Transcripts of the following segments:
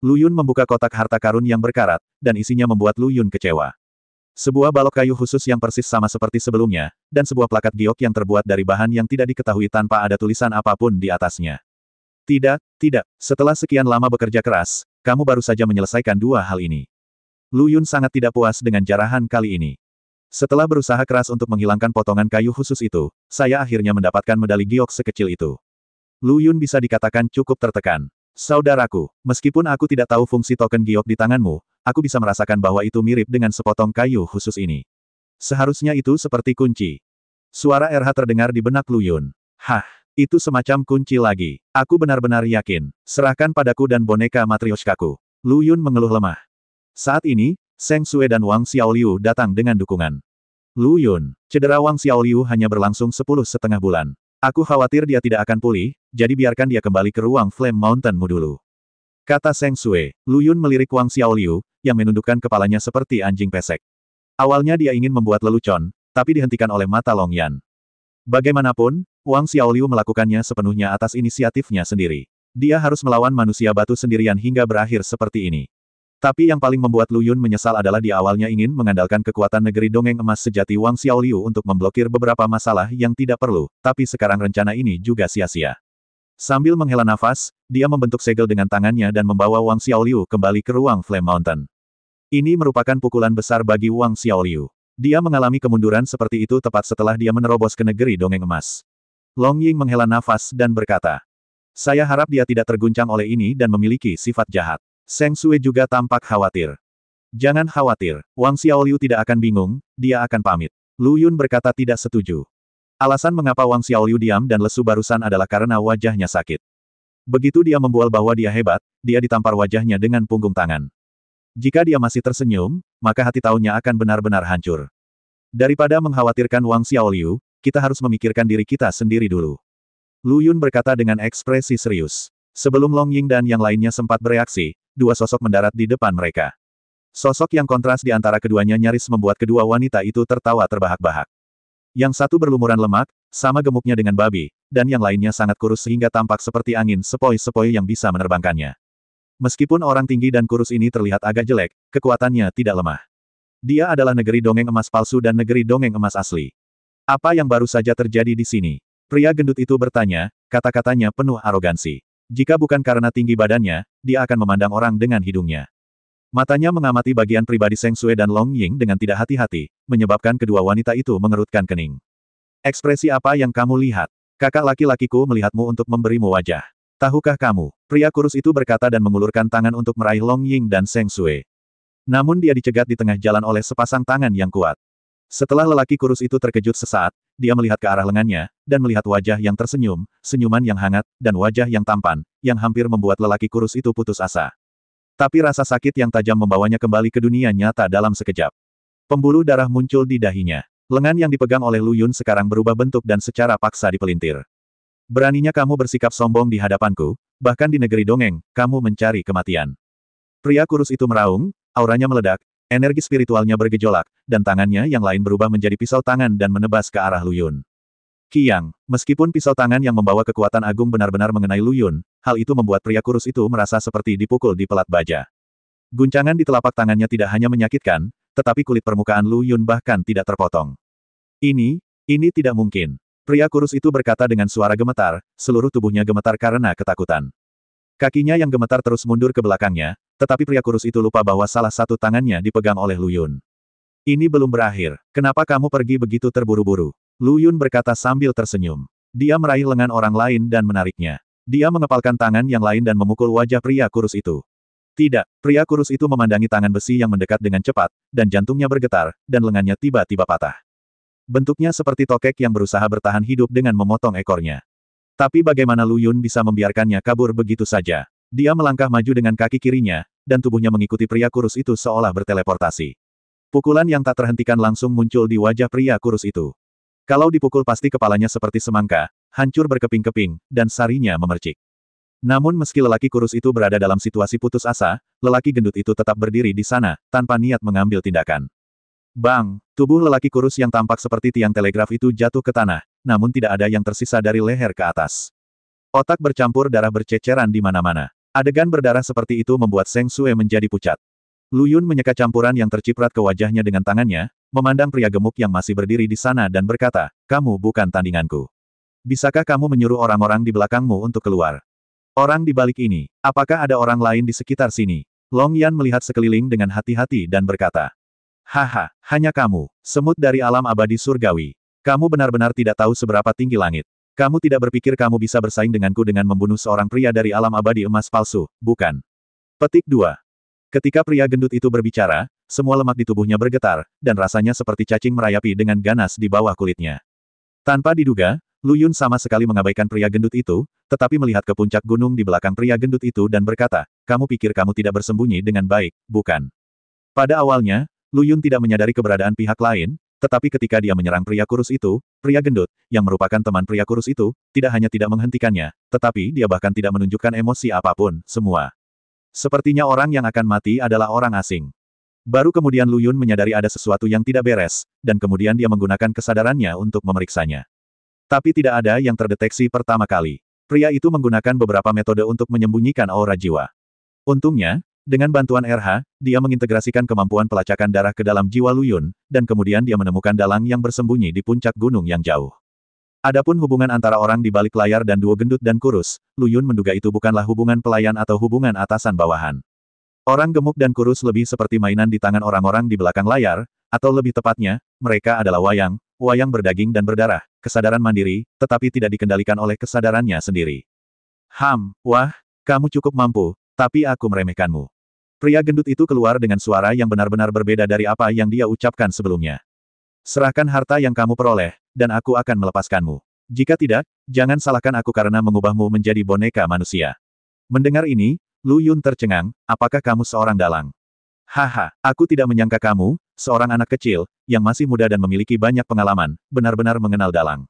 Lu Yun membuka kotak harta karun yang berkarat, dan isinya membuat Lu Yun kecewa. Sebuah balok kayu khusus yang persis sama seperti sebelumnya, dan sebuah plakat giok yang terbuat dari bahan yang tidak diketahui tanpa ada tulisan apapun di atasnya. Tidak, tidak, setelah sekian lama bekerja keras, kamu baru saja menyelesaikan dua hal ini. Lu Yun sangat tidak puas dengan jarahan kali ini. Setelah berusaha keras untuk menghilangkan potongan kayu khusus itu, saya akhirnya mendapatkan medali giok sekecil itu. Lu Yun bisa dikatakan cukup tertekan. Saudaraku, meskipun aku tidak tahu fungsi token giok di tanganmu, aku bisa merasakan bahwa itu mirip dengan sepotong kayu khusus ini. Seharusnya itu seperti kunci. Suara RH terdengar di benak Lu Yun. Hah, itu semacam kunci lagi. Aku benar-benar yakin. Serahkan padaku dan boneka Matryoshkaku. Lu Yun mengeluh lemah. Saat ini, Seng Sue dan Wang Xiaoliu datang dengan dukungan. Lu Yun, cedera Wang Xiaoliu hanya berlangsung 10,5 bulan. Aku khawatir dia tidak akan pulih, jadi biarkan dia kembali ke ruang Flame Mountain-mu dulu. Kata Seng Sue. Lu Yun melirik Wang Xiaoliu, yang menundukkan kepalanya seperti anjing pesek. Awalnya dia ingin membuat lelucon, tapi dihentikan oleh mata Long Yan. Bagaimanapun, Wang Xiaoliu melakukannya sepenuhnya atas inisiatifnya sendiri. Dia harus melawan manusia batu sendirian hingga berakhir seperti ini. Tapi yang paling membuat Lu Yun menyesal adalah dia awalnya ingin mengandalkan kekuatan negeri dongeng emas sejati Wang Xiaoliu untuk memblokir beberapa masalah yang tidak perlu, tapi sekarang rencana ini juga sia-sia. Sambil menghela nafas, dia membentuk segel dengan tangannya dan membawa Wang Xiaoliu kembali ke ruang Flame Mountain. Ini merupakan pukulan besar bagi Wang Xiaoliu. Dia mengalami kemunduran seperti itu tepat setelah dia menerobos ke negeri dongeng emas. Long Ying menghela nafas dan berkata, "Saya harap dia tidak terguncang oleh ini dan memiliki sifat jahat." Seng Sue juga tampak khawatir. "Jangan khawatir, Wang Xiaoliu tidak akan bingung, dia akan pamit." Lu Yun berkata tidak setuju. Alasan mengapa Wang Xiaoliu diam dan lesu barusan adalah karena wajahnya sakit. Begitu dia membual bahwa dia hebat, dia ditampar wajahnya dengan punggung tangan. Jika dia masih tersenyum, maka hati tahunya akan benar-benar hancur. Daripada mengkhawatirkan Wang Xiaoliu, kita harus memikirkan diri kita sendiri dulu. Lu Yun berkata dengan ekspresi serius. Sebelum Long Ying dan yang lainnya sempat bereaksi, dua sosok mendarat di depan mereka. Sosok yang kontras di antara keduanya nyaris membuat kedua wanita itu tertawa terbahak-bahak. Yang satu berlumuran lemak, sama gemuknya dengan babi, dan yang lainnya sangat kurus sehingga tampak seperti angin sepoi-sepoi yang bisa menerbangkannya. Meskipun orang tinggi dan kurus ini terlihat agak jelek, kekuatannya tidak lemah. Dia adalah negeri dongeng emas palsu dan negeri dongeng emas asli. Apa yang baru saja terjadi di sini? Pria gendut itu bertanya, kata-katanya penuh arogansi. Jika bukan karena tinggi badannya, dia akan memandang orang dengan hidungnya. Matanya mengamati bagian pribadi Seng Sue dan Long Ying dengan tidak hati-hati, menyebabkan kedua wanita itu mengerutkan kening. "Ekspresi apa yang kamu lihat? Kakak laki-lakiku melihatmu untuk memberimu wajah. Tahukah kamu?" Pria kurus itu berkata dan mengulurkan tangan untuk meraih Long Ying dan Seng Sue. Namun dia dicegat di tengah jalan oleh sepasang tangan yang kuat. Setelah lelaki kurus itu terkejut sesaat, dia melihat ke arah lengannya, dan melihat wajah yang tersenyum, senyuman yang hangat, dan wajah yang tampan, yang hampir membuat lelaki kurus itu putus asa. Tapi rasa sakit yang tajam membawanya kembali ke dunia nyata dalam sekejap. Pembuluh darah muncul di dahinya. Lengan yang dipegang oleh Lu Yun sekarang berubah bentuk dan secara paksa dipelintir. "Beraninya kamu bersikap sombong di hadapanku, bahkan di negeri dongeng, kamu mencari kematian." Pria kurus itu meraung, auranya meledak, energi spiritualnya bergejolak, dan tangannya yang lain berubah menjadi pisau tangan dan menebas ke arah Lu Yun. Kiang, meskipun pisau tangan yang membawa kekuatan agung benar-benar mengenai Lu Yun, hal itu membuat pria kurus itu merasa seperti dipukul di pelat baja. Guncangan di telapak tangannya tidak hanya menyakitkan, tetapi kulit permukaan Lu Yun bahkan tidak terpotong. Ini tidak mungkin. Pria kurus itu berkata dengan suara gemetar, seluruh tubuhnya gemetar karena ketakutan. Kakinya yang gemetar terus mundur ke belakangnya, tetapi pria kurus itu lupa bahwa salah satu tangannya dipegang oleh Lu Yun. "Ini belum berakhir. Kenapa kamu pergi begitu terburu-buru?" Lu Yun berkata sambil tersenyum. Dia meraih lengan orang lain dan menariknya. Dia mengepalkan tangan yang lain dan memukul wajah pria kurus itu. Tidak, pria kurus itu memandangi tangan besi yang mendekat dengan cepat, dan jantungnya bergetar, dan lengannya tiba-tiba patah. Bentuknya seperti tokek yang berusaha bertahan hidup dengan memotong ekornya. Tapi bagaimana Lu Yun bisa membiarkannya kabur begitu saja? Dia melangkah maju dengan kaki kirinya, dan tubuhnya mengikuti pria kurus itu seolah berteleportasi. Pukulan yang tak terhentikan langsung muncul di wajah pria kurus itu. Kalau dipukul pasti kepalanya seperti semangka, hancur berkeping-keping, dan sarinya memercik. Namun meski lelaki kurus itu berada dalam situasi putus asa, lelaki gendut itu tetap berdiri di sana, tanpa niat mengambil tindakan. Bang! Tubuh lelaki kurus yang tampak seperti tiang telegraf itu jatuh ke tanah, namun tidak ada yang tersisa dari leher ke atas. Otak bercampur darah berceceran di mana-mana. Adegan berdarah seperti itu membuat Seng Sue menjadi pucat. Lu Yun menyeka campuran yang terciprat ke wajahnya dengan tangannya, memandang pria gemuk yang masih berdiri di sana dan berkata, kamu bukan tandinganku. Bisakah kamu menyuruh orang-orang di belakangmu untuk keluar? Orang di balik ini, apakah ada orang lain di sekitar sini? Long Yan melihat sekeliling dengan hati-hati dan berkata, haha, hanya kamu, semut dari alam abadi surgawi. Kamu benar-benar tidak tahu seberapa tinggi langit. Kamu tidak berpikir kamu bisa bersaing denganku dengan membunuh seorang pria dari alam abadi emas palsu, bukan? Petik 2. Ketika pria gendut itu berbicara, semua lemak di tubuhnya bergetar, dan rasanya seperti cacing merayapi dengan ganas di bawah kulitnya. Tanpa diduga, Lu Yun sama sekali mengabaikan pria gendut itu, tetapi melihat ke puncak gunung di belakang pria gendut itu dan berkata, kamu pikir kamu tidak bersembunyi dengan baik, bukan? Pada awalnya, Lu Yun tidak menyadari keberadaan pihak lain, tetapi ketika dia menyerang pria kurus itu, pria gendut, yang merupakan teman pria kurus itu, tidak hanya tidak menghentikannya, tetapi dia bahkan tidak menunjukkan emosi apapun, semua. Sepertinya orang yang akan mati adalah orang asing. Baru kemudian Lu Yun menyadari ada sesuatu yang tidak beres, dan kemudian dia menggunakan kesadarannya untuk memeriksanya. Tapi tidak ada yang terdeteksi pertama kali. Pria itu menggunakan beberapa metode untuk menyembunyikan aura jiwa. Untungnya, dengan bantuan RH, dia mengintegrasikan kemampuan pelacakan darah ke dalam jiwa Lu Yun, dan kemudian dia menemukan dalang yang bersembunyi di puncak gunung yang jauh. Adapun hubungan antara orang di balik layar dan duo gendut dan kurus, Lu Yun menduga itu bukanlah hubungan pelayan atau hubungan atasan-bawahan. Orang gemuk dan kurus lebih seperti mainan di tangan orang-orang di belakang layar, atau lebih tepatnya, mereka adalah wayang berdaging dan berdarah, kesadaran mandiri, tetapi tidak dikendalikan oleh kesadarannya sendiri. Wah, kamu cukup mampu, tapi aku meremehkanmu. Pria gendut itu keluar dengan suara yang benar-benar berbeda dari apa yang dia ucapkan sebelumnya. Serahkan harta yang kamu peroleh, dan aku akan melepaskanmu. Jika tidak, jangan salahkan aku karena mengubahmu menjadi boneka manusia. Mendengar ini, Lu Yun tercengang, apakah kamu seorang dalang? Haha, aku tidak menyangka kamu, seorang anak kecil, yang masih muda dan memiliki banyak pengalaman, benar-benar mengenal dalang.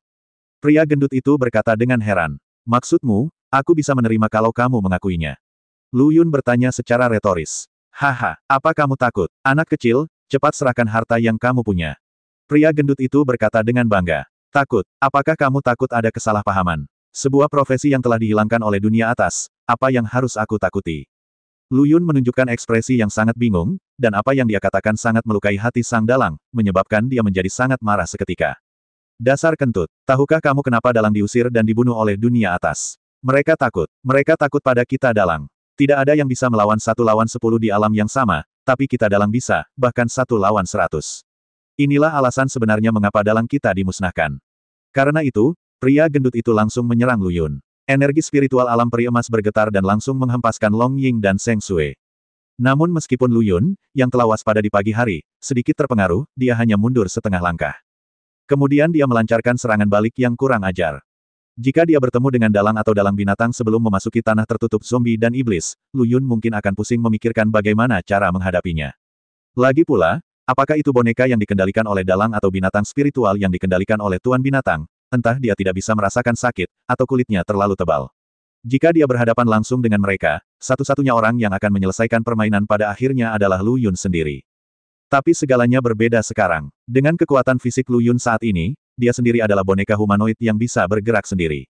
Pria gendut itu berkata dengan heran. Maksudmu, aku bisa menerima kalau kamu mengakuinya. Lu Yun bertanya secara retoris. Haha, apa kamu takut? Anak kecil, cepat serahkan harta yang kamu punya. Pria gendut itu berkata dengan bangga. Takut, apakah kamu takut ada kesalahpahaman? Sebuah profesi yang telah dihilangkan oleh dunia atas, apa yang harus aku takuti? Lu Yun menunjukkan ekspresi yang sangat bingung, dan apa yang dia katakan sangat melukai hati sang dalang, menyebabkan dia menjadi sangat marah seketika. Dasar kentut, tahukah kamu kenapa dalang diusir dan dibunuh oleh dunia atas? Mereka takut pada kita dalang. Tidak ada yang bisa melawan 1 lawan 10 di alam yang sama, tapi kita dalang bisa, bahkan 1 lawan 100. Inilah alasan sebenarnya mengapa dalang kita dimusnahkan. Karena itu, pria gendut itu langsung menyerang Lu Yun. Energi spiritual alam peri emas bergetar dan langsung menghempaskan Long Ying dan Seng Sue. Namun meskipun Lu Yun, yang telah waspada di pagi hari, sedikit terpengaruh, dia hanya mundur setengah langkah. Kemudian dia melancarkan serangan balik yang kurang ajar. Jika dia bertemu dengan dalang atau dalang binatang sebelum memasuki tanah tertutup zombie dan iblis, Lu Yun mungkin akan pusing memikirkan bagaimana cara menghadapinya. Lagi pula, apakah itu boneka yang dikendalikan oleh dalang atau binatang spiritual yang dikendalikan oleh tuan binatang? Entah dia tidak bisa merasakan sakit, atau kulitnya terlalu tebal. Jika dia berhadapan langsung dengan mereka, satu-satunya orang yang akan menyelesaikan permainan pada akhirnya adalah Lu Yun sendiri. Tapi segalanya berbeda sekarang. Dengan kekuatan fisik Lu Yun saat ini, dia sendiri adalah boneka humanoid yang bisa bergerak sendiri.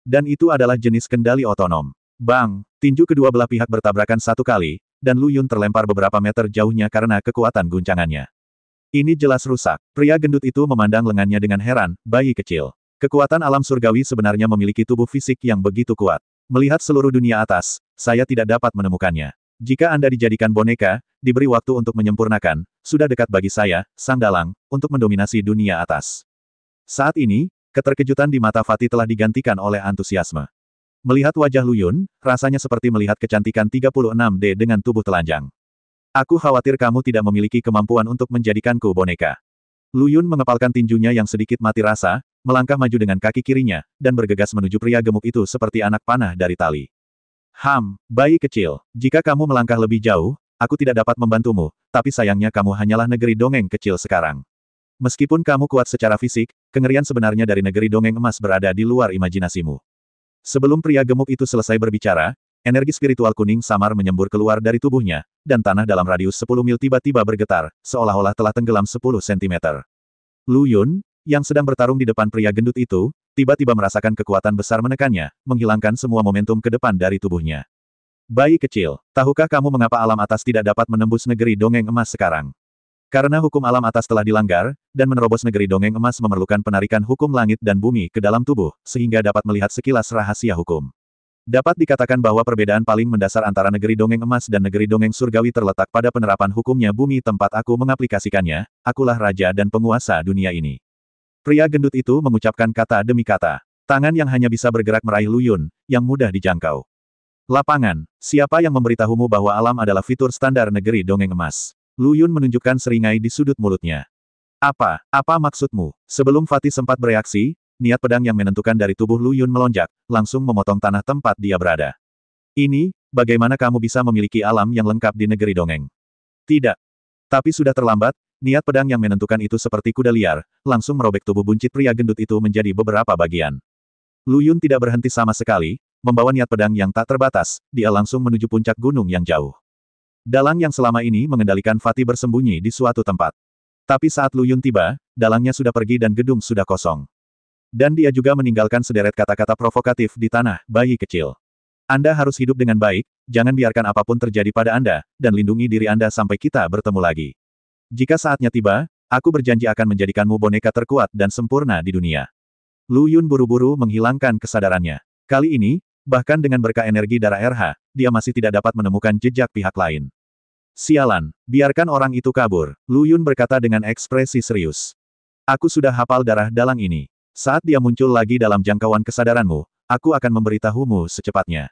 Dan itu adalah jenis kendali otonom. Bang! Tinju kedua belah pihak bertabrakan 1 kali, dan Lu Yun terlempar beberapa meter jauhnya karena kekuatan guncangannya. Ini jelas rusak. Pria gendut itu memandang lengannya dengan heran, bayi kecil. Kekuatan alam surgawi sebenarnya memiliki tubuh fisik yang begitu kuat. Melihat seluruh dunia atas, saya tidak dapat menemukannya. Jika Anda dijadikan boneka, diberi waktu untuk menyempurnakan, sudah dekat bagi saya, sang dalang, untuk mendominasi dunia atas. Saat ini, keterkejutan di mata Fatih telah digantikan oleh antusiasme. Melihat wajah Lu Yun, rasanya seperti melihat kecantikan 36D dengan tubuh telanjang. Aku khawatir kamu tidak memiliki kemampuan untuk menjadikanku boneka. Lu Yun mengepalkan tinjunya yang sedikit mati rasa, melangkah maju dengan kaki kirinya, dan bergegas menuju pria gemuk itu seperti anak panah dari tali. Bayi kecil, jika kamu melangkah lebih jauh, aku tidak dapat membantumu, tapi sayangnya kamu hanyalah negeri dongeng kecil sekarang. Meskipun kamu kuat secara fisik, kengerian sebenarnya dari negeri dongeng emas berada di luar imajinasimu. Sebelum pria gemuk itu selesai berbicara, energi spiritual kuning samar menyembur keluar dari tubuhnya, dan tanah dalam radius 10 mil tiba-tiba bergetar, seolah-olah telah tenggelam 10 cm. Lu Yun, yang sedang bertarung di depan pria gendut itu, tiba-tiba merasakan kekuatan besar menekannya, menghilangkan semua momentum ke depan dari tubuhnya. Bayi kecil, tahukah kamu mengapa alam atas tidak dapat menembus negeri dongeng emas sekarang? Karena hukum alam atas telah dilanggar, dan menerobos negeri dongeng emas memerlukan penarikan hukum langit dan bumi ke dalam tubuh, sehingga dapat melihat sekilas rahasia hukum. Dapat dikatakan bahwa perbedaan paling mendasar antara negeri dongeng emas dan negeri dongeng surgawi terletak pada penerapan hukumnya bumi tempat aku mengaplikasikannya, akulah raja dan penguasa dunia ini. Pria gendut itu mengucapkan kata demi kata. Tangan yang hanya bisa bergerak meraih Lu Yun, yang mudah dijangkau. Lapangan, siapa yang memberitahumu bahwa alam adalah fitur standar negeri dongeng emas? Lu Yun menunjukkan seringai di sudut mulutnya. Apa maksudmu? Sebelum Fatih sempat bereaksi, niat pedang yang menentukan dari tubuh Lu Yun melonjak, langsung memotong tanah tempat dia berada. Ini, bagaimana kamu bisa memiliki alam yang lengkap di negeri dongeng? Tidak. Tapi sudah terlambat, niat pedang yang menentukan itu seperti kuda liar, langsung merobek tubuh buncit pria gendut itu menjadi beberapa bagian. Lu Yun tidak berhenti sama sekali, membawa niat pedang yang tak terbatas, dia langsung menuju puncak gunung yang jauh. Dalang yang selama ini mengendalikan Fatih bersembunyi di suatu tempat. Tapi saat Lu Yun tiba, dalangnya sudah pergi dan gedung sudah kosong. Dan dia juga meninggalkan sederet kata-kata provokatif di tanah, bayi kecil. Anda harus hidup dengan baik, jangan biarkan apapun terjadi pada Anda, dan lindungi diri Anda sampai kita bertemu lagi. Jika saatnya tiba, aku berjanji akan menjadikanmu boneka terkuat dan sempurna di dunia. Lu Yun buru-buru menghilangkan kesadarannya. Kali ini, bahkan dengan berkah energi darah RH, dia masih tidak dapat menemukan jejak pihak lain. Sialan, biarkan orang itu kabur, Lu Yun berkata dengan ekspresi serius. Aku sudah hafal darah dalang ini. Saat dia muncul lagi dalam jangkauan kesadaranmu, aku akan memberitahumu secepatnya.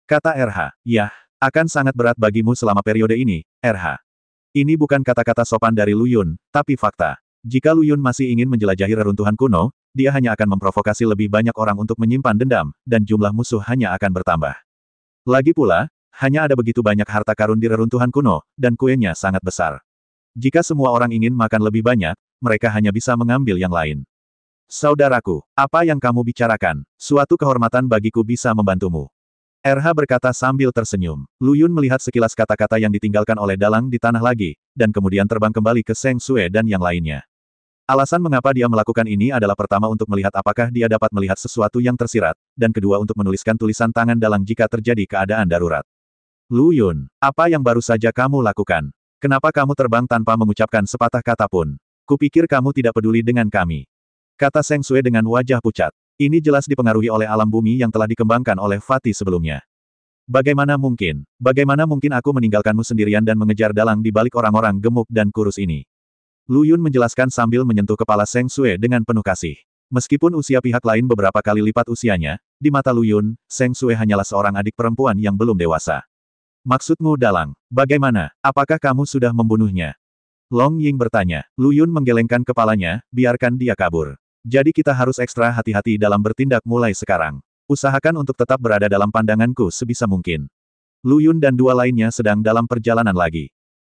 Kata RH, yah, akan sangat berat bagimu selama periode ini, RH. Ini bukan kata-kata sopan dari Lu Yun, tapi fakta. Jika Lu Yun masih ingin menjelajahi reruntuhan kuno, dia hanya akan memprovokasi lebih banyak orang untuk menyimpan dendam, dan jumlah musuh hanya akan bertambah. Lagi pula, hanya ada begitu banyak harta karun di reruntuhan kuno, dan kuenya sangat besar. Jika semua orang ingin makan lebih banyak, mereka hanya bisa mengambil yang lain. Saudaraku, apa yang kamu bicarakan? Suatu kehormatan bagiku bisa membantumu. RH berkata sambil tersenyum. Lu Yun melihat sekilas kata-kata yang ditinggalkan oleh dalang di tanah lagi, dan kemudian terbang kembali ke Seng Sue dan yang lainnya. Alasan mengapa dia melakukan ini adalah pertama untuk melihat apakah dia dapat melihat sesuatu yang tersirat, dan kedua untuk menuliskan tulisan tangan dalang jika terjadi keadaan darurat. Lu Yun, apa yang baru saja kamu lakukan? Kenapa kamu terbang tanpa mengucapkan sepatah kata pun? Kupikir kamu tidak peduli dengan kami. Kata Seng Sue dengan wajah pucat. Ini jelas dipengaruhi oleh alam bumi yang telah dikembangkan oleh Fatih sebelumnya. Bagaimana mungkin aku meninggalkanmu sendirian dan mengejar dalang di balik orang-orang gemuk dan kurus ini? Lu Yun menjelaskan sambil menyentuh kepala Seng Sue dengan penuh kasih. Meskipun usia pihak lain beberapa kali lipat usianya, di mata Lu Yun, Seng Sue hanyalah seorang adik perempuan yang belum dewasa. Maksudmu dalang, bagaimana? Apakah kamu sudah membunuhnya? Long Ying bertanya. Lu Yun menggelengkan kepalanya, biarkan dia kabur. Jadi kita harus ekstra hati-hati dalam bertindak mulai sekarang. Usahakan untuk tetap berada dalam pandanganku sebisa mungkin. Lu Yun dan dua lainnya sedang dalam perjalanan lagi.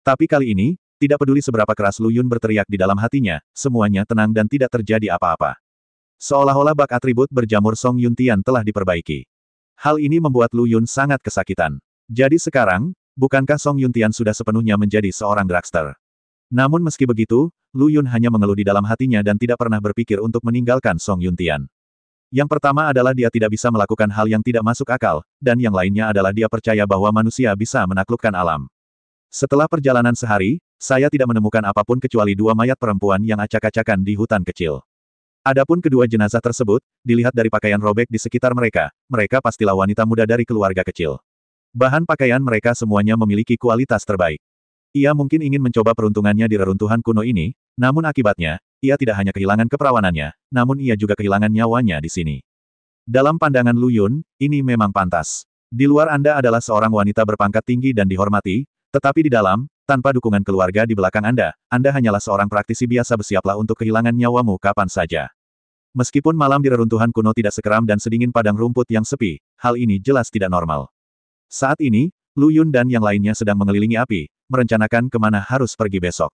Tapi kali ini, tidak peduli seberapa keras Lu Yun berteriak di dalam hatinya, semuanya tenang dan tidak terjadi apa-apa. Seolah-olah bak atribut berjamur Song Yuntian telah diperbaiki. Hal ini membuat Lu Yun sangat kesakitan. Jadi sekarang, bukankah Song Yuntian sudah sepenuhnya menjadi seorang dragster? Namun meski begitu, Lu Yun hanya mengeluh di dalam hatinya dan tidak pernah berpikir untuk meninggalkan Song Yuntian. Yang pertama adalah dia tidak bisa melakukan hal yang tidak masuk akal, dan yang lainnya adalah dia percaya bahwa manusia bisa menaklukkan alam. Setelah perjalanan sehari, saya tidak menemukan apapun kecuali dua mayat perempuan yang acak-acakan di hutan kecil. Adapun kedua jenazah tersebut, dilihat dari pakaian robek di sekitar mereka, mereka pastilah wanita muda dari keluarga kecil. Bahan pakaian mereka semuanya memiliki kualitas terbaik. Ia mungkin ingin mencoba peruntungannya di reruntuhan kuno ini, namun akibatnya, ia tidak hanya kehilangan keperawanannya, namun ia juga kehilangan nyawanya di sini. Dalam pandangan Lu Yun, ini memang pantas. Di luar Anda adalah seorang wanita berpangkat tinggi dan dihormati, tetapi di dalam, tanpa dukungan keluarga di belakang Anda hanyalah seorang praktisi biasa, bersiaplah untuk kehilangan nyawamu kapan saja. Meskipun malam di reruntuhan kuno tidak sekeram dan sedingin padang rumput yang sepi, hal ini jelas tidak normal. Saat ini, Lu Yun dan yang lainnya sedang mengelilingi api, merencanakan kemana harus pergi besok.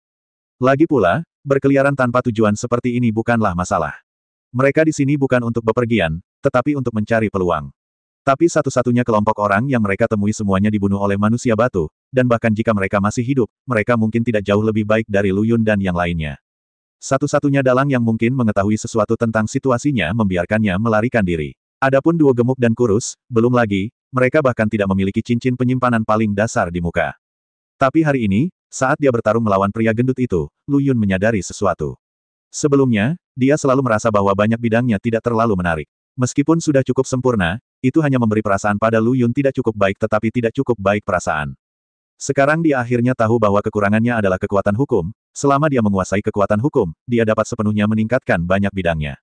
Lagi pula, berkeliaran tanpa tujuan seperti ini bukanlah masalah. Mereka di sini bukan untuk bepergian, tetapi untuk mencari peluang. Tapi satu-satunya kelompok orang yang mereka temui semuanya dibunuh oleh manusia batu, dan bahkan jika mereka masih hidup, mereka mungkin tidak jauh lebih baik dari Lu Yun dan yang lainnya. Satu-satunya dalang yang mungkin mengetahui sesuatu tentang situasinya membiarkannya melarikan diri. Adapun dua gemuk dan kurus, belum lagi, mereka bahkan tidak memiliki cincin penyimpanan paling dasar di muka. Tapi hari ini, saat dia bertarung melawan pria gendut itu, Lu Yun menyadari sesuatu. Sebelumnya, dia selalu merasa bahwa banyak bidangnya tidak terlalu menarik. Meskipun sudah cukup sempurna, itu hanya memberi perasaan pada Lu Yun tidak cukup baik tetapi tidak cukup baik perasaan. Sekarang dia akhirnya tahu bahwa kekurangannya adalah kekuatan hukum. Selama dia menguasai kekuatan hukum, dia dapat sepenuhnya meningkatkan banyak bidangnya.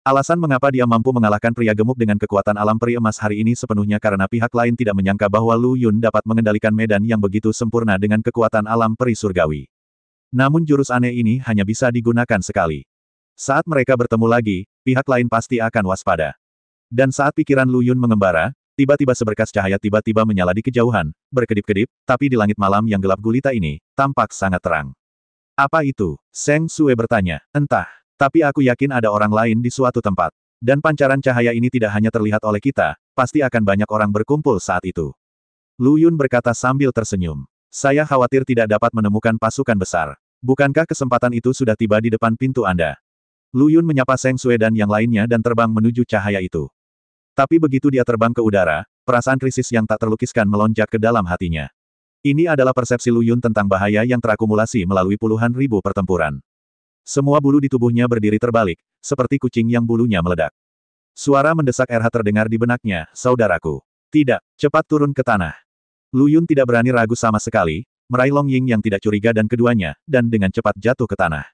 Alasan mengapa dia mampu mengalahkan pria gemuk dengan kekuatan alam peri emas hari ini sepenuhnya karena pihak lain tidak menyangka bahwa Lu Yun dapat mengendalikan medan yang begitu sempurna dengan kekuatan alam peri surgawi. Namun jurus aneh ini hanya bisa digunakan sekali. Saat mereka bertemu lagi, pihak lain pasti akan waspada. Dan saat pikiran Lu Yun mengembara, tiba-tiba seberkas cahaya tiba-tiba menyala di kejauhan, berkedip-kedip, tapi di langit malam yang gelap gulita ini, tampak sangat terang. Apa itu? Seng Sue bertanya. Entah. Tapi aku yakin ada orang lain di suatu tempat. Dan pancaran cahaya ini tidak hanya terlihat oleh kita, pasti akan banyak orang berkumpul saat itu. Lu Yun berkata sambil tersenyum. Saya khawatir tidak dapat menemukan pasukan besar. Bukankah kesempatan itu sudah tiba di depan pintu Anda? Lu Yun menyapa Seng Sue dan yang lainnya dan terbang menuju cahaya itu. Tapi begitu dia terbang ke udara, perasaan krisis yang tak terlukiskan melonjak ke dalam hatinya. Ini adalah persepsi Lu Yun tentang bahaya yang terakumulasi melalui puluhan ribu pertempuran. Semua bulu di tubuhnya berdiri terbalik, seperti kucing yang bulunya meledak. Suara mendesak RH terdengar di benaknya, saudaraku. Tidak, cepat turun ke tanah. Lu Yun tidak berani ragu sama sekali, meraih Long Ying yang tidak curiga dan keduanya, dan dengan cepat jatuh ke tanah.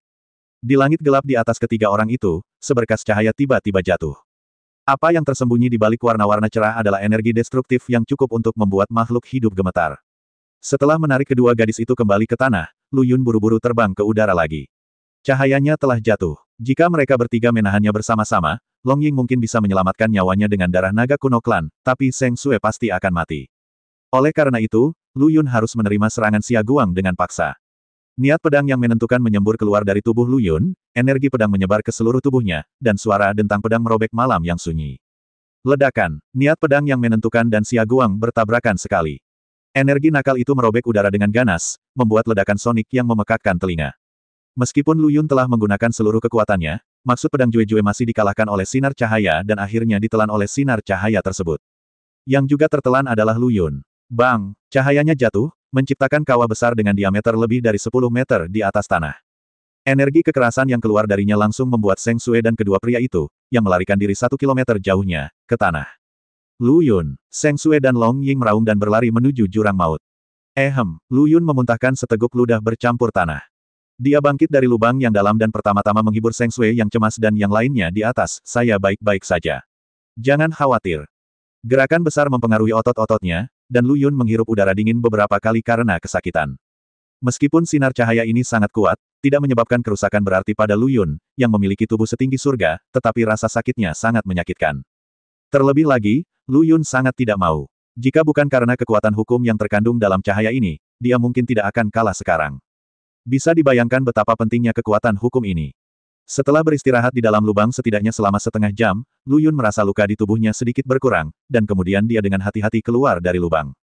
Di langit gelap di atas ketiga orang itu, seberkas cahaya tiba-tiba jatuh. Apa yang tersembunyi di balik warna-warna cerah adalah energi destruktif yang cukup untuk membuat makhluk hidup gemetar. Setelah menarik kedua gadis itu kembali ke tanah, Lu Yun buru-buru terbang ke udara lagi. Cahayanya telah jatuh. Jika mereka bertiga menahannya bersama-sama, Long Ying mungkin bisa menyelamatkan nyawanya dengan darah naga kuno klan, tapi Seng Sue pasti akan mati. Oleh karena itu, Lu Yun harus menerima serangan Xia Guang dengan paksa. Niat pedang yang menentukan menyembur keluar dari tubuh Lu Yun, energi pedang menyebar ke seluruh tubuhnya, dan suara dentang pedang merobek malam yang sunyi. Ledakan, niat pedang yang menentukan dan Xia Guang bertabrakan sekali. Energi nakal itu merobek udara dengan ganas, membuat ledakan sonik yang memekakkan telinga. Meskipun Lu Yun telah menggunakan seluruh kekuatannya, maksud pedang Jue Jue masih dikalahkan oleh sinar cahaya dan akhirnya ditelan oleh sinar cahaya tersebut. Yang juga tertelan adalah Lu Yun. Bang! Cahayanya jatuh, menciptakan kawah besar dengan diameter lebih dari 10 meter di atas tanah. Energi kekerasan yang keluar darinya langsung membuat Seng Sue dan kedua pria itu, yang melarikan diri 1 kilometer jauhnya, ke tanah. Lu Yun, Seng Sue dan Long Ying meraung dan berlari menuju jurang maut. Lu Yun memuntahkan seteguk ludah bercampur tanah. Dia bangkit dari lubang yang dalam dan pertama-tama menghibur Seng Sue yang cemas dan yang lainnya di atas, saya baik-baik saja. Jangan khawatir. Gerakan besar mempengaruhi otot-ototnya, dan Lu Yun menghirup udara dingin beberapa kali karena kesakitan. Meskipun sinar cahaya ini sangat kuat, tidak menyebabkan kerusakan berarti pada Lu Yun, yang memiliki tubuh setinggi surga, tetapi rasa sakitnya sangat menyakitkan. Terlebih lagi, Lu Yun sangat tidak mau. Jika bukan karena kekuatan hukum yang terkandung dalam cahaya ini, dia mungkin tidak akan kalah sekarang. Bisa dibayangkan betapa pentingnya kekuatan hukum ini. Setelah beristirahat di dalam lubang setidaknya selama setengah jam, Lu Yun merasa luka di tubuhnya sedikit berkurang, dan kemudian dia dengan hati-hati keluar dari lubang.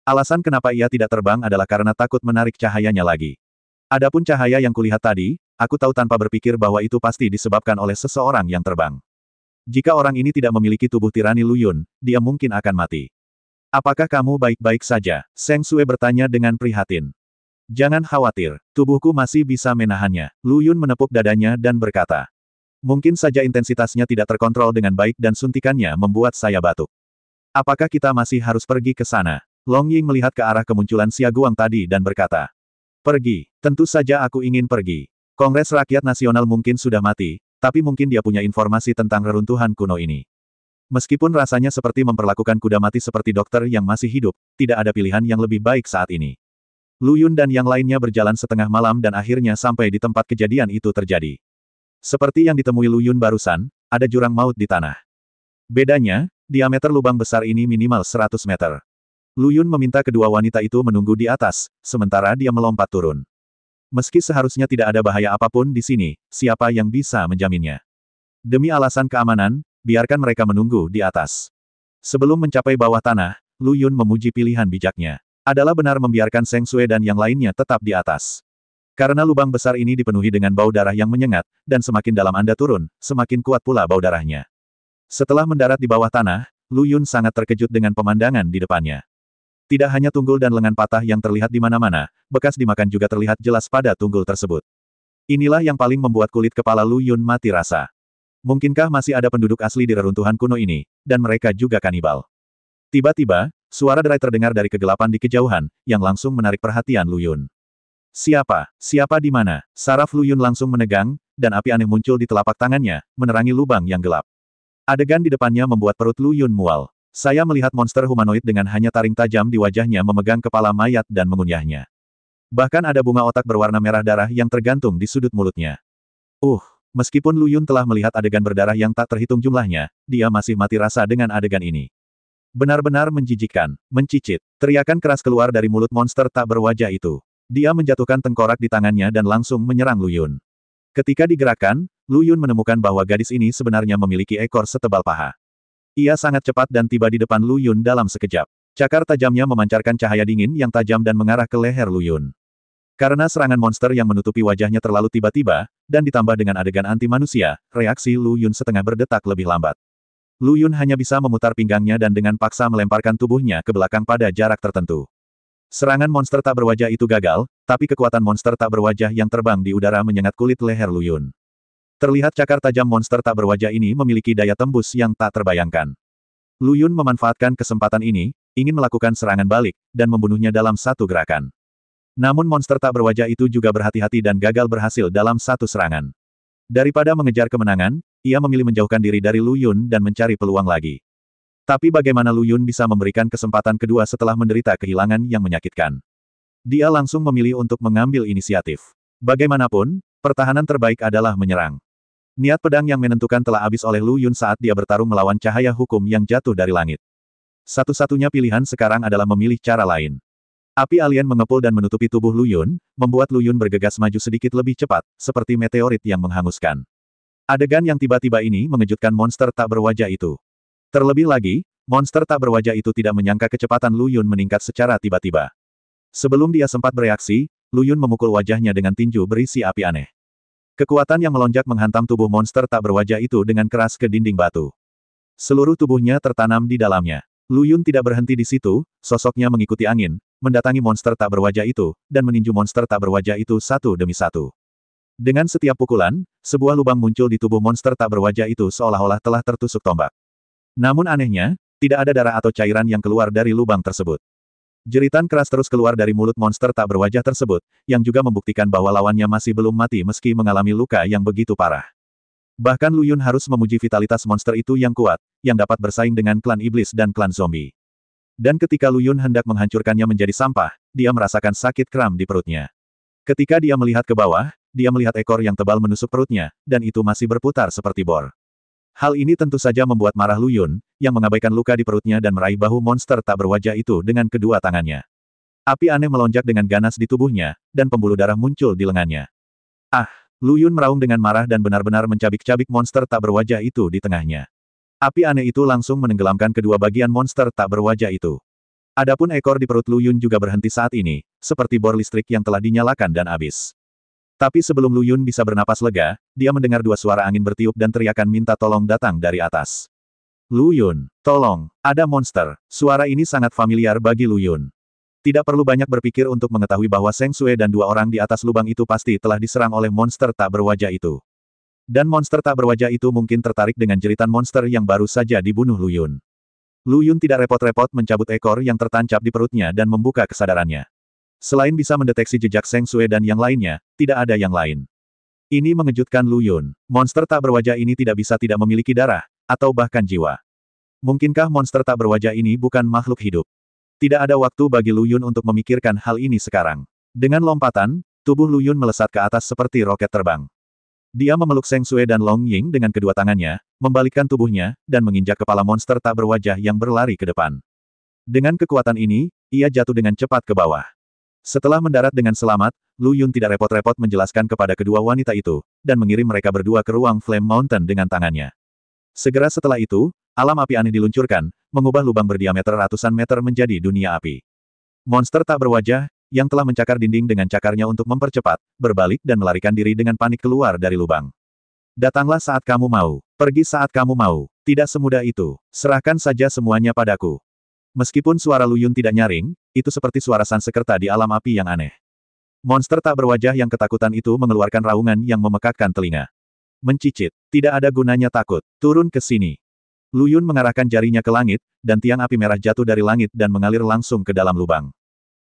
Alasan kenapa ia tidak terbang adalah karena takut menarik cahayanya lagi. Adapun cahaya yang kulihat tadi, aku tahu tanpa berpikir bahwa itu pasti disebabkan oleh seseorang yang terbang. Jika orang ini tidak memiliki tubuh tirani Lu Yun, dia mungkin akan mati. Apakah kamu baik-baik saja? Seng Sue bertanya dengan prihatin. Jangan khawatir, tubuhku masih bisa menahannya. Lu Yun menepuk dadanya dan berkata. Mungkin saja intensitasnya tidak terkontrol dengan baik dan suntikannya membuat saya batuk. Apakah kita masih harus pergi ke sana? Long Ying melihat ke arah kemunculan Xia Guang tadi dan berkata. Pergi, tentu saja aku ingin pergi. Kongres Rakyat Nasional mungkin sudah mati, tapi mungkin dia punya informasi tentang reruntuhan kuno ini. Meskipun rasanya seperti memperlakukan kuda mati seperti dokter yang masih hidup, tidak ada pilihan yang lebih baik saat ini. Lu Yun dan yang lainnya berjalan setengah malam dan akhirnya sampai di tempat kejadian itu terjadi. Seperti yang ditemui Lu Yun barusan, ada jurang maut di tanah. Bedanya, diameter lubang besar ini minimal 100 meter. Lu Yun meminta kedua wanita itu menunggu di atas, sementara dia melompat turun. Meski seharusnya tidak ada bahaya apapun di sini, siapa yang bisa menjaminnya? Demi alasan keamanan, biarkan mereka menunggu di atas. Sebelum mencapai bawah tanah, Lu Yun memuji pilihan bijaknya. Adalah benar membiarkan Seng Sue dan yang lainnya tetap di atas. Karena lubang besar ini dipenuhi dengan bau darah yang menyengat, dan semakin dalam Anda turun, semakin kuat pula bau darahnya. Setelah mendarat di bawah tanah, Lu Yun sangat terkejut dengan pemandangan di depannya. Tidak hanya tunggul dan lengan patah yang terlihat di mana-mana, bekas dimakan juga terlihat jelas pada tunggul tersebut. Inilah yang paling membuat kulit kepala Lu Yun mati rasa. Mungkinkah masih ada penduduk asli di reruntuhan kuno ini, dan mereka juga kanibal? Tiba-tiba, suara derai terdengar dari kegelapan di kejauhan, yang langsung menarik perhatian Lu Yun. Siapa? Siapa di mana? Saraf Lu Yun langsung menegang, dan api aneh muncul di telapak tangannya, menerangi lubang yang gelap. Adegan di depannya membuat perut Lu Yun mual. Saya melihat monster humanoid dengan hanya taring tajam di wajahnya memegang kepala mayat dan mengunyahnya. Bahkan ada bunga otak berwarna merah darah yang tergantung di sudut mulutnya. Meskipun Lu Yun telah melihat adegan berdarah yang tak terhitung jumlahnya, dia masih mati rasa dengan adegan ini. Benar-benar menjijikkan, mencicit. Teriakan keras keluar dari mulut monster tak berwajah itu. Dia menjatuhkan tengkorak di tangannya dan langsung menyerang Lu Yun. Ketika digerakkan, Lu Yun menemukan bahwa gadis ini sebenarnya memiliki ekor setebal paha. Ia sangat cepat dan tiba di depan Lu Yun dalam sekejap. Cakar tajamnya memancarkan cahaya dingin yang tajam dan mengarah ke leher Lu Yun. Karena serangan monster yang menutupi wajahnya terlalu tiba-tiba, dan ditambah dengan adegan anti-manusia, reaksi Lu Yun setengah berdetak lebih lambat. Lu Yun hanya bisa memutar pinggangnya dan dengan paksa melemparkan tubuhnya ke belakang pada jarak tertentu. Serangan monster tak berwajah itu gagal, tapi kekuatan monster tak berwajah yang terbang di udara menyengat kulit leher Lu Yun. Terlihat cakar tajam monster tak berwajah ini memiliki daya tembus yang tak terbayangkan. Lu Yun memanfaatkan kesempatan ini, ingin melakukan serangan balik, dan membunuhnya dalam satu gerakan. Namun monster tak berwajah itu juga berhati-hati dan gagal berhasil dalam satu serangan. Daripada mengejar kemenangan, ia memilih menjauhkan diri dari Lu Yun dan mencari peluang lagi. Tapi bagaimana Lu Yun bisa memberikan kesempatan kedua setelah menderita kehilangan yang menyakitkan? Dia langsung memilih untuk mengambil inisiatif. Bagaimanapun, pertahanan terbaik adalah menyerang. Niat pedang yang menentukan telah habis oleh Lu Yun saat dia bertarung melawan cahaya hukum yang jatuh dari langit. Satu-satunya pilihan sekarang adalah memilih cara lain. Api alien mengepul dan menutupi tubuh Lu Yun, membuat Lu Yun bergegas maju sedikit lebih cepat, seperti meteorit yang menghanguskan. Adegan yang tiba-tiba ini mengejutkan monster tak berwajah itu. Terlebih lagi, monster tak berwajah itu tidak menyangka kecepatan Lu Yun meningkat secara tiba-tiba. Sebelum dia sempat bereaksi, Lu Yun memukul wajahnya dengan tinju berisi api aneh. Kekuatan yang melonjak menghantam tubuh monster tak berwajah itu dengan keras ke dinding batu. Seluruh tubuhnya tertanam di dalamnya. Lu Yun tidak berhenti di situ, sosoknya mengikuti angin, mendatangi monster tak berwajah itu, dan meninju monster tak berwajah itu satu demi satu. Dengan setiap pukulan, sebuah lubang muncul di tubuh monster tak berwajah itu seolah-olah telah tertusuk tombak. Namun anehnya, tidak ada darah atau cairan yang keluar dari lubang tersebut. Jeritan keras terus keluar dari mulut monster tak berwajah tersebut, yang juga membuktikan bahwa lawannya masih belum mati meski mengalami luka yang begitu parah. Bahkan Lu Yun harus memuji vitalitas monster itu yang kuat, yang dapat bersaing dengan klan iblis dan klan zombie. Dan ketika Lu Yun hendak menghancurkannya menjadi sampah, dia merasakan sakit kram di perutnya. Ketika dia melihat ke bawah, dia melihat ekor yang tebal menusuk perutnya, dan itu masih berputar seperti bor. Hal ini tentu saja membuat marah Lu Yun, yang mengabaikan luka di perutnya dan meraih bahu monster tak berwajah itu dengan kedua tangannya. Api aneh melonjak dengan ganas di tubuhnya, dan pembuluh darah muncul di lengannya. Lu Yun meraung dengan marah dan benar-benar mencabik-cabik monster tak berwajah itu di tengahnya. Api aneh itu langsung menenggelamkan kedua bagian monster tak berwajah itu. Adapun ekor di perut Lu Yun juga berhenti saat ini, seperti bor listrik yang telah dinyalakan dan habis. Tapi sebelum Lu Yun bisa bernapas lega, dia mendengar dua suara angin bertiup dan teriakan minta tolong datang dari atas. Lu Yun, tolong, ada monster. Suara ini sangat familiar bagi Lu Yun. Tidak perlu banyak berpikir untuk mengetahui bahwa Seng Sue dan dua orang di atas lubang itu pasti telah diserang oleh monster tak berwajah itu. Dan monster tak berwajah itu mungkin tertarik dengan jeritan monster yang baru saja dibunuh Lu Yun. Lu Yun tidak repot-repot mencabut ekor yang tertancap di perutnya dan membuka kesadarannya. Selain bisa mendeteksi jejak Seng Sue dan yang lainnya, tidak ada yang lain. Ini mengejutkan Lu Yun. Monster tak berwajah ini tidak bisa tidak memiliki darah, atau bahkan jiwa. Mungkinkah monster tak berwajah ini bukan makhluk hidup? Tidak ada waktu bagi Lu Yun untuk memikirkan hal ini sekarang. Dengan lompatan, tubuh Lu Yun melesat ke atas seperti roket terbang. Dia memeluk Seng Sue dan Long Ying dengan kedua tangannya, membalikkan tubuhnya, dan menginjak kepala monster tak berwajah yang berlari ke depan. Dengan kekuatan ini, ia jatuh dengan cepat ke bawah. Setelah mendarat dengan selamat, Lu Yun tidak repot-repot menjelaskan kepada kedua wanita itu, dan mengirim mereka berdua ke ruang Flame Mountain dengan tangannya. Segera setelah itu, alam api aneh diluncurkan, mengubah lubang berdiameter ratusan meter menjadi dunia api. Monster tak berwajah, yang telah mencakar dinding dengan cakarnya untuk mempercepat, berbalik dan melarikan diri dengan panik keluar dari lubang. Datanglah saat kamu mau. Pergi saat kamu mau. Tidak semudah itu. Serahkan saja semuanya padaku. Meskipun suara Lu Yun tidak nyaring, itu seperti suara Sansekerta di alam api yang aneh. Monster tak berwajah yang ketakutan itu mengeluarkan raungan yang memekakkan telinga. Mencicit. Tidak ada gunanya takut. Turun ke sini. Lu Yun mengarahkan jarinya ke langit, dan tiang api merah jatuh dari langit dan mengalir langsung ke dalam lubang.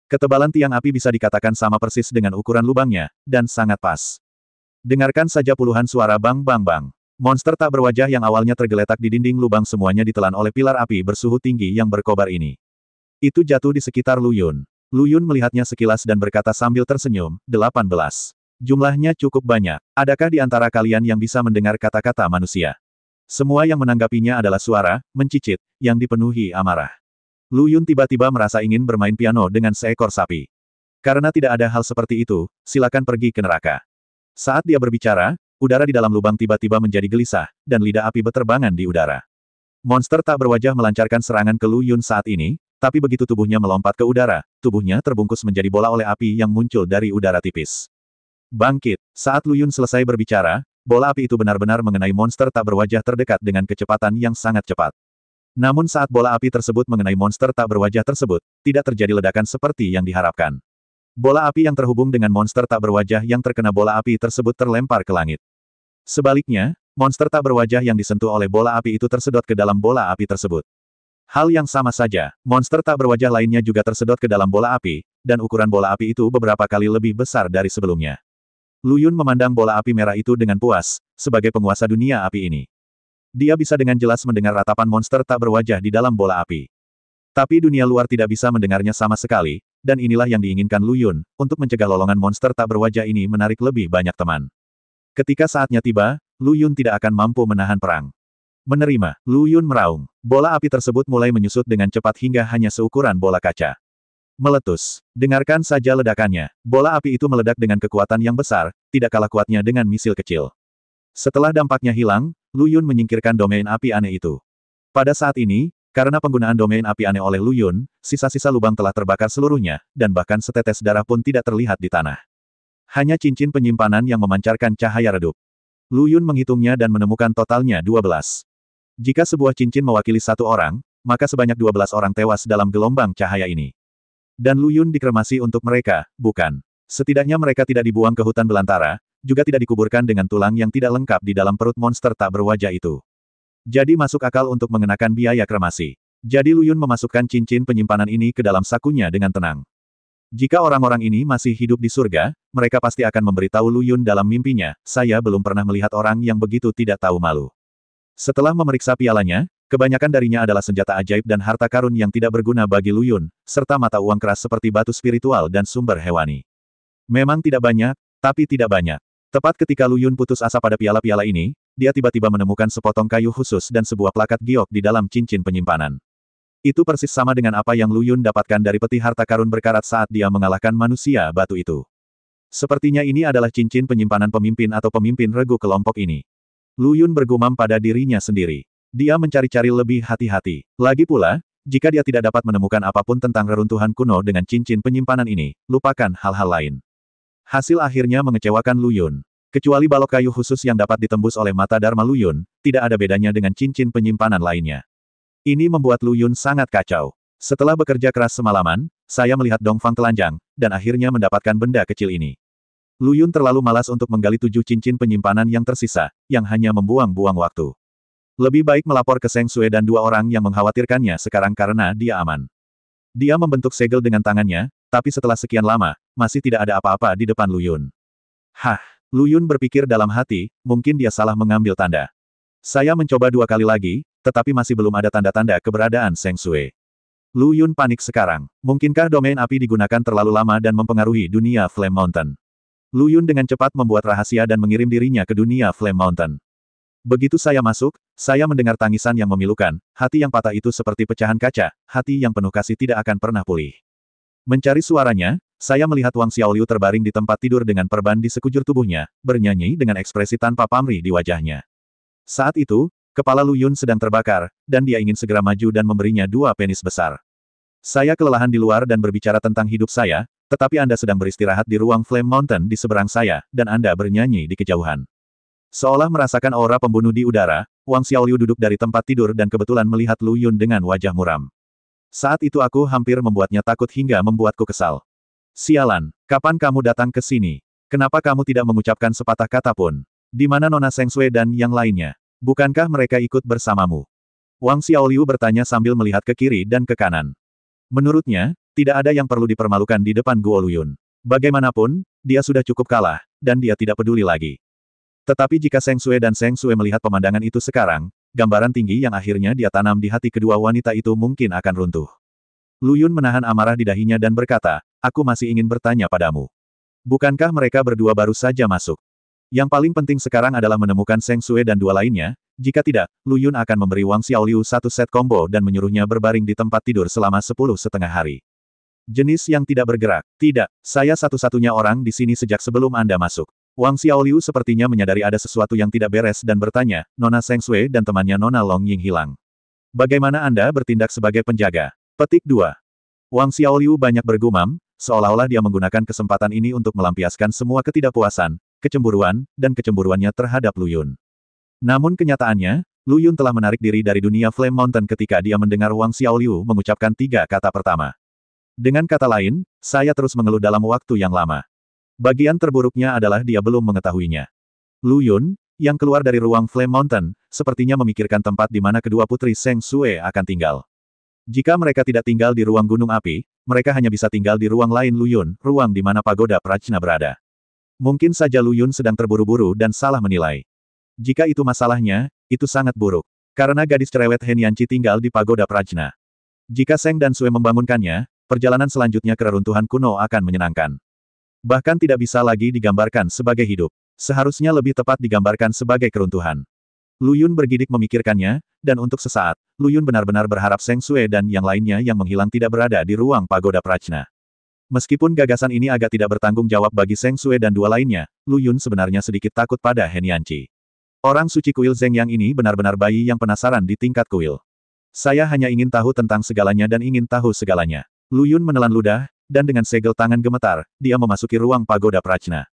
Ketebalan tiang api bisa dikatakan sama persis dengan ukuran lubangnya, dan sangat pas. Dengarkan saja puluhan suara bang bang bang. Monster tak berwajah yang awalnya tergeletak di dinding lubang semuanya ditelan oleh pilar api bersuhu tinggi yang berkobar ini. Itu jatuh di sekitar Lu Yun. Lu Yun melihatnya sekilas dan berkata sambil tersenyum, 18. Jumlahnya cukup banyak. Adakah di antara kalian yang bisa mendengar kata-kata manusia? Semua yang menanggapinya adalah suara, mencicit, yang dipenuhi amarah. Lu Yun tiba-tiba merasa ingin bermain piano dengan seekor sapi. Karena tidak ada hal seperti itu, silakan pergi ke neraka. Saat dia berbicara, udara di dalam lubang tiba-tiba menjadi gelisah, dan lidah api beterbangan di udara. Monster tak berwajah melancarkan serangan ke Lu Yun saat ini, tapi begitu tubuhnya melompat ke udara, tubuhnya terbungkus menjadi bola oleh api yang muncul dari udara tipis. Bangkit. Saat Lu Yun selesai berbicara, bola api itu benar-benar mengenai monster tak berwajah terdekat dengan kecepatan yang sangat cepat. Namun saat bola api tersebut mengenai monster tak berwajah tersebut, tidak terjadi ledakan seperti yang diharapkan. Bola api yang terhubung dengan monster tak berwajah yang terkena bola api tersebut terlempar ke langit. Sebaliknya, monster tak berwajah yang disentuh oleh bola api itu tersedot ke dalam bola api tersebut. Hal yang sama saja, monster tak berwajah lainnya juga tersedot ke dalam bola api, dan ukuran bola api itu beberapa kali lebih besar dari sebelumnya. Lu Yun memandang bola api merah itu dengan puas, sebagai penguasa dunia api ini. Dia bisa dengan jelas mendengar ratapan monster tak berwajah di dalam bola api. Tapi dunia luar tidak bisa mendengarnya sama sekali, dan inilah yang diinginkan Lu Yun, untuk mencegah lolongan monster tak berwajah ini menarik lebih banyak teman. Ketika saatnya tiba, Lu Yun tidak akan mampu menahan perang. Menerima, Lu Yun meraung. Bola api tersebut mulai menyusut dengan cepat hingga hanya seukuran bola kaca. Meletus. Dengarkan saja ledakannya. Bola api itu meledak dengan kekuatan yang besar, tidak kalah kuatnya dengan misil kecil. Setelah dampaknya hilang, Lu Yun menyingkirkan domain api aneh itu. Pada saat ini, karena penggunaan domain api aneh oleh Lu Yun, sisa-sisa lubang telah terbakar seluruhnya, dan bahkan setetes darah pun tidak terlihat di tanah. Hanya cincin penyimpanan yang memancarkan cahaya redup. Lu Yun menghitungnya dan menemukan totalnya 12. Jika sebuah cincin mewakili satu orang, maka sebanyak 12 orang tewas dalam gelombang cahaya ini. Dan Lu Yun dikremasi untuk mereka, bukan. Setidaknya mereka tidak dibuang ke hutan belantara, juga tidak dikuburkan dengan tulang yang tidak lengkap di dalam perut monster tak berwajah itu. Jadi masuk akal untuk mengenakan biaya kremasi. Jadi Lu Yun memasukkan cincin penyimpanan ini ke dalam sakunya dengan tenang. Jika orang-orang ini masih hidup di surga, mereka pasti akan memberitahu Lu Yun dalam mimpinya, saya belum pernah melihat orang yang begitu tidak tahu malu. Setelah memeriksa pialanya, kebanyakan darinya adalah senjata ajaib dan harta karun yang tidak berguna bagi Lu Yun, serta mata uang keras seperti batu spiritual dan sumber hewani. Memang tidak banyak, tapi tidak banyak. Tepat ketika Lu Yun putus asa pada piala-piala ini, dia tiba-tiba menemukan sepotong kayu khusus dan sebuah plakat giok di dalam cincin penyimpanan. Itu persis sama dengan apa yang Lu Yun dapatkan dari peti harta karun berkarat saat dia mengalahkan manusia batu itu. Sepertinya ini adalah cincin penyimpanan pemimpin atau pemimpin regu kelompok ini. Lu Yun bergumam pada dirinya sendiri. Dia mencari-cari lebih hati-hati. Lagi pula, jika dia tidak dapat menemukan apapun tentang reruntuhan kuno dengan cincin penyimpanan ini, lupakan hal-hal lain. Hasil akhirnya mengecewakan Lu Yun. Kecuali balok kayu khusus yang dapat ditembus oleh mata Dharma Lu Yun, tidak ada bedanya dengan cincin penyimpanan lainnya. Ini membuat Lu Yun sangat kacau. Setelah bekerja keras semalaman, saya melihat Dongfang telanjang, dan akhirnya mendapatkan benda kecil ini. Lu Yun terlalu malas untuk menggali 7 cincin penyimpanan yang tersisa, yang hanya membuang-buang waktu. Lebih baik melapor ke Seng Sue dan 2 orang yang mengkhawatirkannya sekarang karena dia aman. Dia membentuk segel dengan tangannya, tapi setelah sekian lama, masih tidak ada apa-apa di depan Lu Yun. Hah, Lu Yun berpikir dalam hati, mungkin dia salah mengambil tanda. Saya mencoba 2 kali lagi, tetapi masih belum ada tanda-tanda keberadaan Seng Sue. Lu Yun panik sekarang. Mungkinkah domain api digunakan terlalu lama dan mempengaruhi dunia Flame Mountain? Lu Yun dengan cepat membuat rahasia dan mengirim dirinya ke dunia Flame Mountain. Begitu saya masuk, saya mendengar tangisan yang memilukan, hati yang patah itu seperti pecahan kaca, hati yang penuh kasih tidak akan pernah pulih. Mencari suaranya, saya melihat Wang Xiaoliu terbaring di tempat tidur dengan perban di sekujur tubuhnya, bernyanyi dengan ekspresi tanpa pamrih di wajahnya. Saat itu, kepala Lu Yun sedang terbakar, dan dia ingin segera maju dan memberinya 2 penis besar. Saya kelelahan di luar dan berbicara tentang hidup saya, tetapi Anda sedang beristirahat di ruang Flame Mountain di seberang saya, dan Anda bernyanyi di kejauhan. Seolah merasakan aura pembunuh di udara, Wang Xiaoliu duduk dari tempat tidur dan kebetulan melihat Lu Yun dengan wajah muram. Saat itu aku hampir membuatnya takut hingga membuatku kesal. Sialan, kapan kamu datang ke sini? Kenapa kamu tidak mengucapkan sepatah kata pun? Di mana Nona Seng Sui dan yang lainnya? Bukankah mereka ikut bersamamu? Wang Xiaoliu bertanya sambil melihat ke kiri dan ke kanan. Menurutnya, tidak ada yang perlu dipermalukan di depan Guo Luyun. Bagaimanapun, dia sudah cukup kalah, dan dia tidak peduli lagi. Tetapi jika Seng Sui dan Seng Sui melihat pemandangan itu sekarang, gambaran tinggi yang akhirnya dia tanam di hati kedua wanita itu mungkin akan runtuh. Lu Yun menahan amarah di dahinya dan berkata, aku masih ingin bertanya padamu. Bukankah mereka berdua baru saja masuk? Yang paling penting sekarang adalah menemukan Seng Sui dan dua lainnya, jika tidak, Lu Yun akan memberi Wang Xiaoliu satu set combo dan menyuruhnya berbaring di tempat tidur selama 10,5 hari. Jenis yang tidak bergerak. Tidak, saya satu-satunya orang di sini sejak sebelum Anda masuk. Wang Xiaoliu sepertinya menyadari ada sesuatu yang tidak beres dan bertanya, Nona Seng Sui dan temannya Nona Long Ying hilang. Bagaimana Anda bertindak sebagai penjaga? Petik 2. Wang Xiaoliu banyak bergumam, seolah-olah dia menggunakan kesempatan ini untuk melampiaskan semua ketidakpuasan, kecemburuan, dan kecemburuannya terhadap Lu Yun. Namun kenyataannya, Lu Yun telah menarik diri dari dunia Flame Mountain ketika dia mendengar Wang Xiaoliu mengucapkan 3 kata pertama. Dengan kata lain, saya terus mengeluh dalam waktu yang lama. Bagian terburuknya adalah dia belum mengetahuinya. Lu Yun, yang keluar dari ruang Flame Mountain, sepertinya memikirkan tempat di mana kedua putri Seng Sui akan tinggal. Jika mereka tidak tinggal di ruang gunung api, mereka hanya bisa tinggal di ruang lain Lu Yun, ruang di mana pagoda Prajna berada. Mungkin saja Lu Yun sedang terburu-buru dan salah menilai. Jika itu masalahnya, itu sangat buruk. Karena gadis cerewet Hen Yanqi tinggal di pagoda Prajna. Jika Seng dan Sui membangunkannya, perjalanan selanjutnya ke reruntuhan kuno akan menyenangkan. Bahkan tidak bisa lagi digambarkan sebagai hidup. Seharusnya lebih tepat digambarkan sebagai keruntuhan. Lu Yun bergidik memikirkannya, dan untuk sesaat, Lu Yun benar-benar berharap Seng Sui dan yang lainnya yang menghilang tidak berada di ruang pagoda Prajna. Meskipun gagasan ini agak tidak bertanggung jawab bagi Seng Sui dan dua lainnya, Lu Yun sebenarnya sedikit takut pada Hen Yanqi. Orang suci kuil Zeng Yang ini benar-benar bayi yang penasaran di tingkat kuil. Saya hanya ingin tahu tentang segalanya dan ingin tahu segalanya. Lu Yun menelan ludah, dan dengan segel tangan gemetar, dia memasuki ruang pagoda Prajna.